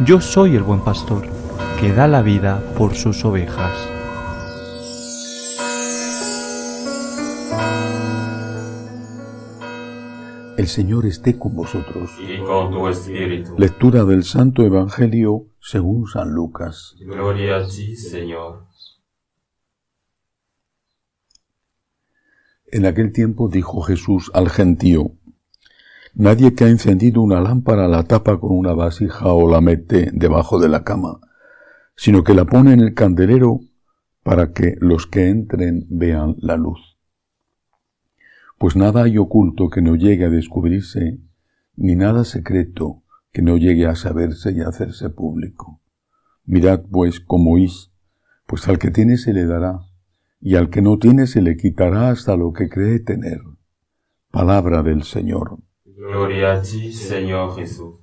Yo soy el buen pastor, que da la vida por sus ovejas. El Señor esté con vosotros. Y con tu espíritu. Lectura del Santo Evangelio según San Lucas. Gloria a ti, Señor. En aquel tiempo dijo Jesús al gentío: Nadie que ha encendido una lámpara la tapa con una vasija o la mete debajo de la cama, sino que la pone en el candelero para que los que entren vean la luz. Pues nada hay oculto que no llegue a descubrirse, ni nada secreto que no llegue a saberse y a hacerse público. Mirad pues cómo oís, pues al que tiene se le dará, y al que no tiene se le quitará hasta lo que cree tener. Palabra del Señor. Gloria a ti, Señor Jesús.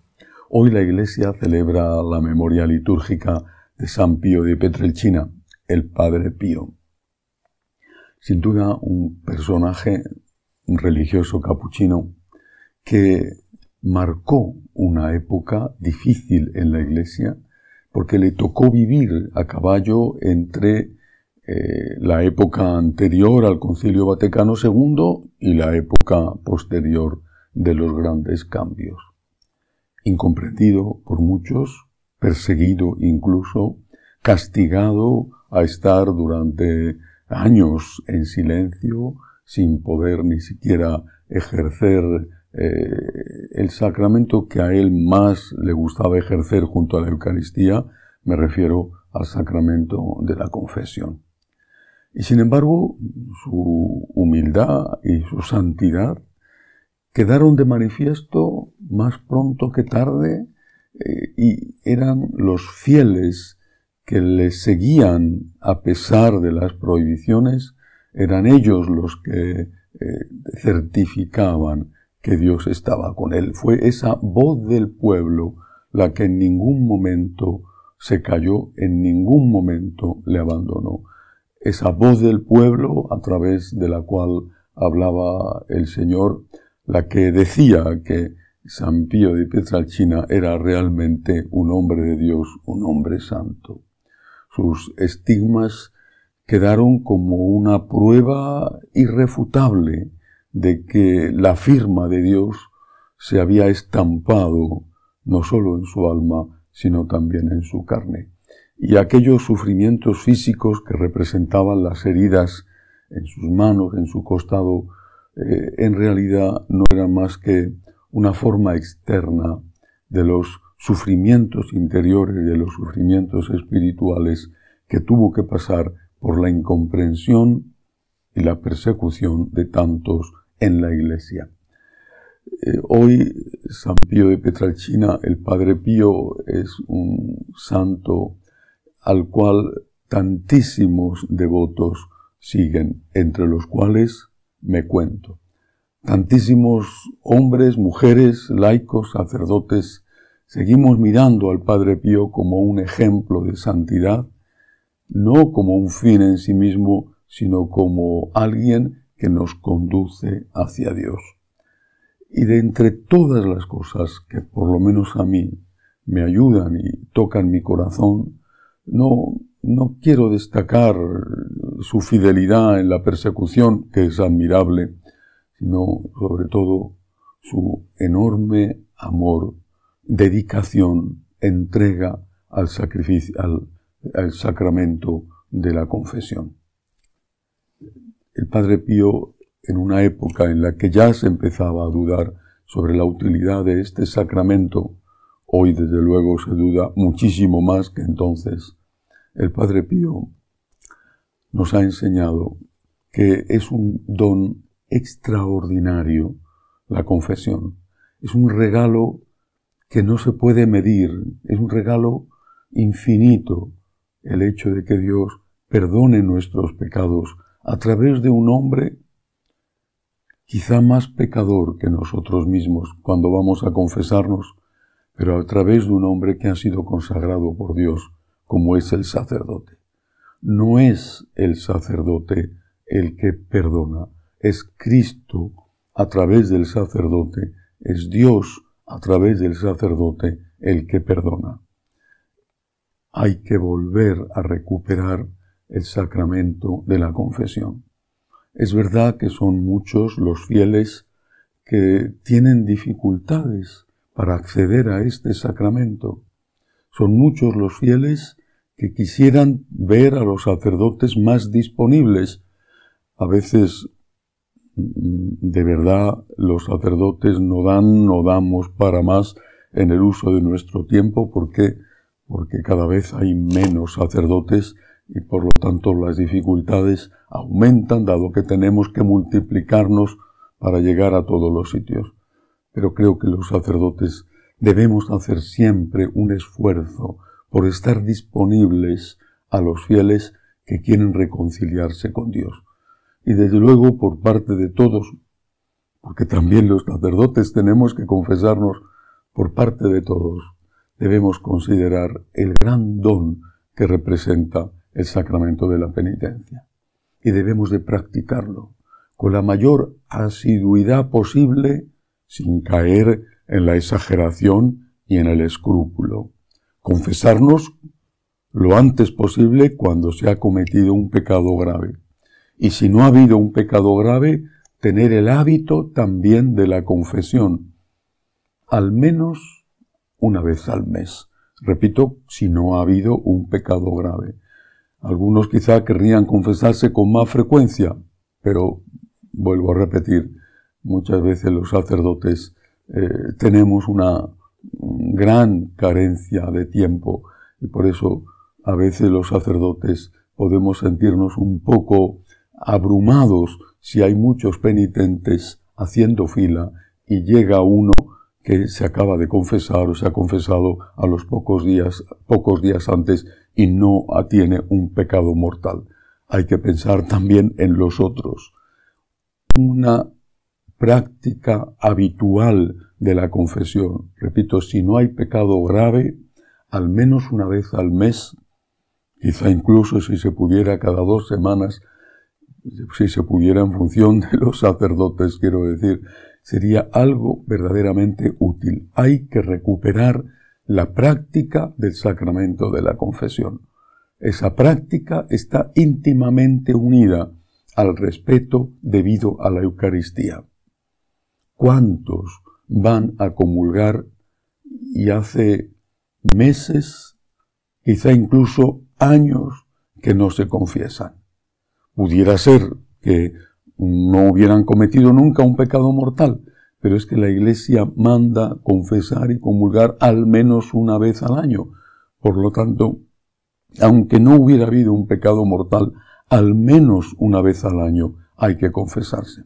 Hoy la Iglesia celebra la memoria litúrgica de San Pío de Pietrelcina, el Padre Pío. Sin duda un personaje, un religioso capuchino, que marcó una época difícil en la Iglesia, porque le tocó vivir a caballo entre la época anterior al Concilio Vaticano II y la época posterior de los grandes cambios. Incomprendido por muchos, perseguido incluso, castigado a estar durante años en silencio, sin poder ni siquiera ejercer el sacramento que a él más le gustaba ejercer junto a la Eucaristía, me refiero al sacramento de la confesión. Y sin embargo, su humildad y su santidad quedaron de manifiesto más pronto que tarde, y eran los fieles que le seguían a pesar de las prohibiciones, eran ellos los que certificaban que Dios estaba con él. Fue esa voz del pueblo la que en ningún momento se calló, en ningún momento le abandonó. Esa voz del pueblo a través de la cual hablaba el Señor, la que decía que San Pío de Pietrelcina era realmente un hombre de Dios, un hombre santo. Sus estigmas quedaron como una prueba irrefutable de que la firma de Dios se había estampado no solo en su alma, sino también en su carne. Y aquellos sufrimientos físicos que representaban las heridas en sus manos, en su costado, en realidad no eran más que una forma externa de los sufrimientos interiores, de los sufrimientos espirituales que tuvo que pasar por la incomprensión y la persecución de tantos en la Iglesia. Hoy San Pío de Pietrelcina, el Padre Pío, es un santo al cual tantísimos devotos siguen, entre los cuales me cuento. Tantísimos hombres, mujeres, laicos, sacerdotes, seguimos mirando al Padre Pío como un ejemplo de santidad, no como un fin en sí mismo, sino como alguien que nos conduce hacia Dios. Y de entre todas las cosas que por lo menos a mí me ayudan y tocan mi corazón, no quiero destacar su fidelidad en la persecución, que es admirable, sino sobre todo su enorme amor, dedicación, entrega al sacrificio, al sacramento de la confesión. El Padre Pío, en una época en la que ya se empezaba a dudar sobre la utilidad de este sacramento, hoy desde luego se duda muchísimo más que entonces, el Padre Pío nos ha enseñado que es un don extraordinario la confesión. Es un regalo que no se puede medir, es un regalo infinito el hecho de que Dios perdone nuestros pecados a través de un hombre quizá más pecador que nosotros mismos cuando vamos a confesarnos, pero a través de un hombre que ha sido consagrado por Dios, como es el sacerdote. No es el sacerdote el que perdona, es Cristo a través del sacerdote, es Dios a través del sacerdote el que perdona. hay que volver a recuperar el sacramento de la confesión. Es verdad que son muchos los fieles que tienen dificultades para acceder a este sacramento. Son muchos los fieles que quisieran ver a los sacerdotes más disponibles. A veces, de verdad, los sacerdotes no damos para más en el uso de nuestro tiempo porque cada vez hay menos sacerdotes y por lo tanto las dificultades aumentan, dado que tenemos que multiplicarnos para llegar a todos los sitios. Pero creo que los sacerdotes debemos hacer siempre un esfuerzo por estar disponibles a los fieles que quieren reconciliarse con Dios. Y desde luego por parte de todos, porque también los sacerdotes tenemos que confesarnos por parte de todos, debemos considerar el gran don que representa el sacramento de la penitencia. Y debemos de practicarlo con la mayor asiduidad posible, sin caer en la exageración y en el escrúpulo. Confesarnos lo antes posible cuando se ha cometido un pecado grave. Y si no ha habido un pecado grave, tener el hábito también de la confesión, al menos una vez al mes. Repito, si no ha habido un pecado grave. Algunos quizá querrían confesarse con más frecuencia, pero vuelvo a repetir, muchas veces los sacerdotes tenemos una gran carencia de tiempo y por eso a veces los sacerdotes podemos sentirnos un poco abrumados si hay muchos penitentes haciendo fila y llega uno que se acaba de confesar o se ha confesado a los pocos días antes y no tiene un pecado mortal. Hay que pensar también en los otros. Una práctica habitual de la confesión. Repito, si no hay pecado grave, al menos una vez al mes, quizá incluso si se pudiera cada 2 semanas, si se pudiera en función de los sacerdotes, quiero decir, sería algo verdaderamente útil. Hay que recuperar la práctica del sacramento de la confesión. Esa práctica está íntimamente unida al respeto debido a la Eucaristía. ¿Cuántos van a comulgar y hace meses, quizá incluso años, que no se confiesan? Pudiera ser que no hubieran cometido nunca un pecado mortal, pero es que la Iglesia manda confesar y comulgar al menos una vez al año. Por lo tanto, aunque no hubiera habido un pecado mortal, al menos una vez al año hay que confesarse.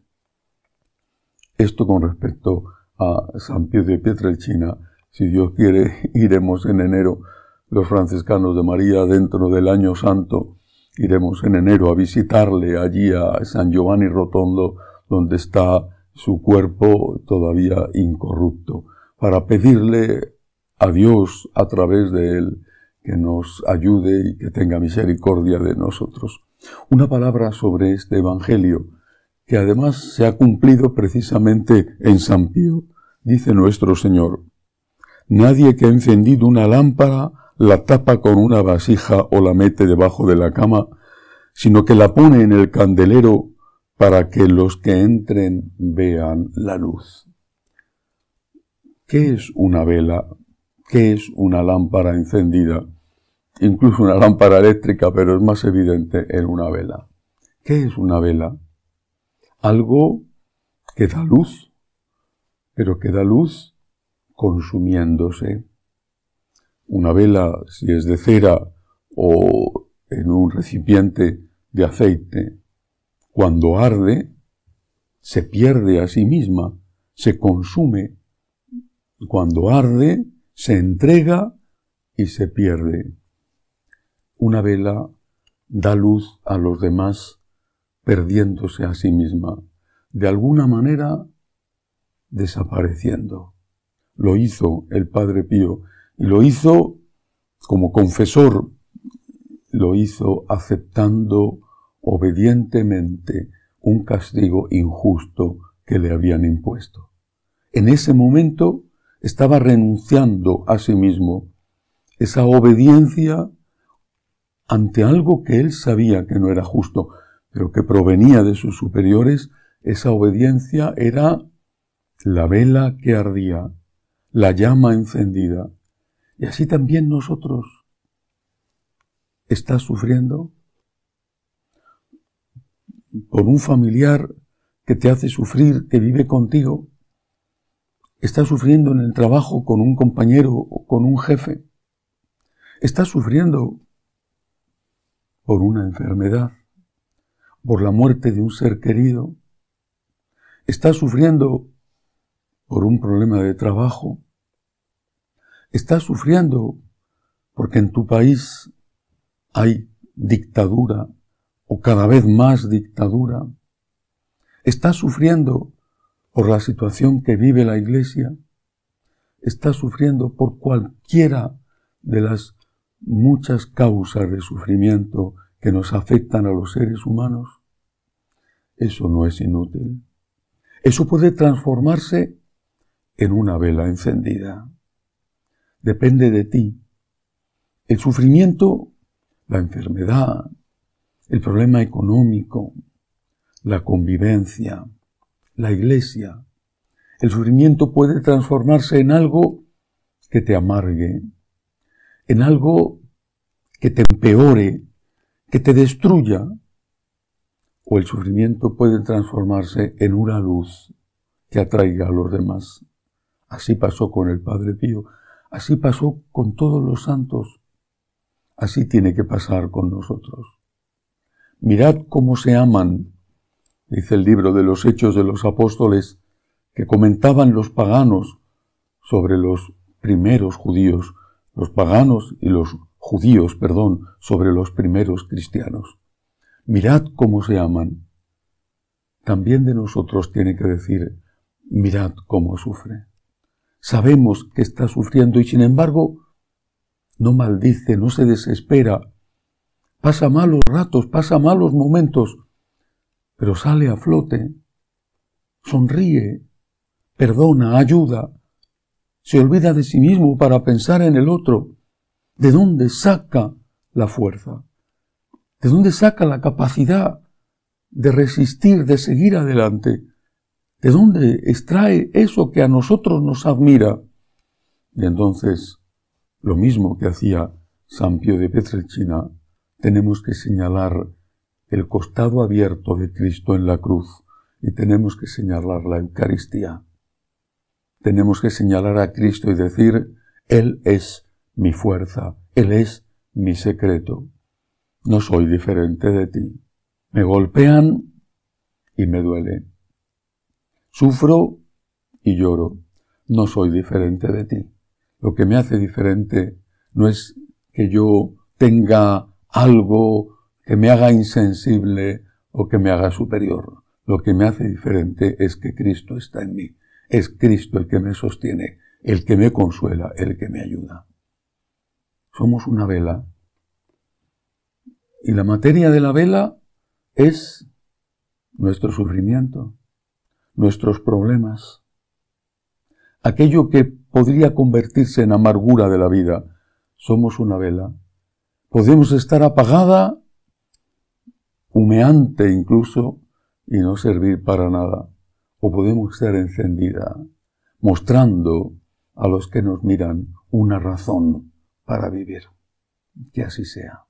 Esto con respecto a San Pío de Pietrelcina. Si Dios quiere, iremos en enero, los franciscanos de María, dentro del año santo, iremos en enero a visitarle allí a San Giovanni Rotondo, donde está su cuerpo todavía incorrupto, para pedirle a Dios a través de él que nos ayude y que tenga misericordia de nosotros. Una palabra sobre este Evangelio, que además se ha cumplido precisamente en San Pío. Dice nuestro Señor: nadie que ha encendido una lámpara la tapa con una vasija o la mete debajo de la cama, sino que la pone en el candelero para que los que entren vean la luz. ¿Qué es una vela? ¿Qué es una lámpara encendida? Incluso una lámpara eléctrica, pero es más evidente en una vela. ¿Qué es una vela? Algo que da luz, pero que da luz consumiéndose. Una vela, si es de cera o en un recipiente de aceite, cuando arde, se pierde a sí misma, se consume. Cuando arde, se entrega y se pierde. Una vela da luz a los demás, perdiéndose a sí misma, de alguna manera desapareciendo. Lo hizo el Padre Pío, y lo hizo como confesor, lo hizo aceptando obedientemente un castigo injusto que le habían impuesto. En ese momento estaba renunciando a sí mismo. Esa obediencia ante algo que él sabía que no era justo, pero que provenía de sus superiores, esa obediencia era la vela que ardía, la llama encendida. Y así también nosotros. ¿Estás sufriendo por un familiar que te hace sufrir, que vive contigo? ¿Estás sufriendo en el trabajo con un compañero o con un jefe? ¿Estás sufriendo por una enfermedad, por la muerte de un ser querido? ¿Estás sufriendo por un problema de trabajo? ¿Estás sufriendo porque en tu país hay dictadura o cada vez más dictadura? ¿Estás sufriendo por la situación que vive la Iglesia? ¿Estás sufriendo por cualquiera de las muchas causas de sufrimiento que nos afectan a los seres humanos? Eso no es inútil. Eso puede transformarse en una vela encendida. Depende de ti. El sufrimiento, la enfermedad, el problema económico, la convivencia, la Iglesia. El sufrimiento puede transformarse en algo que te amargue, en algo que te empeore, que te destruya. O el sufrimiento puede transformarse en una luz que atraiga a los demás. Así pasó con el Padre Pío, así pasó con todos los santos, así tiene que pasar con nosotros. Mirad cómo se aman, dice el libro de los Hechos de los Apóstoles, que comentaban los paganos sobre los primeros judíos, los paganos y los judíos, sobre los primeros cristianos. Mirad cómo se aman. También de nosotros tiene que decir, mirad cómo sufre. Sabemos que está sufriendo y sin embargo no maldice, no se desespera. Pasa malos ratos, pasa malos momentos, pero sale a flote, sonríe, perdona, ayuda, se olvida de sí mismo para pensar en el otro. ¿De dónde saca la fuerza? ¿De dónde saca la capacidad de resistir, de seguir adelante? ¿De dónde extrae eso que a nosotros nos admira? Y entonces, lo mismo que hacía San Pío de Pietrelcina, tenemos que señalar el costado abierto de Cristo en la cruz y tenemos que señalar la Eucaristía. Tenemos que señalar a Cristo y decir, Él es mi fuerza, Él es mi secreto. No soy diferente de ti. Me golpean y me duele. Sufro y lloro. No soy diferente de ti. Lo que me hace diferente no es que yo tenga algo que me haga insensible o que me haga superior. Lo que me hace diferente es que Cristo está en mí. Es Cristo el que me sostiene, el que me consuela, el que me ayuda. Somos una vela. Y la materia de la vela es nuestro sufrimiento, nuestros problemas, aquello que podría convertirse en amargura de la vida. Somos una vela. Podemos estar apagada, humeante incluso, y no servir para nada. O podemos estar encendida, mostrando a los que nos miran una razón para vivir. Que así sea.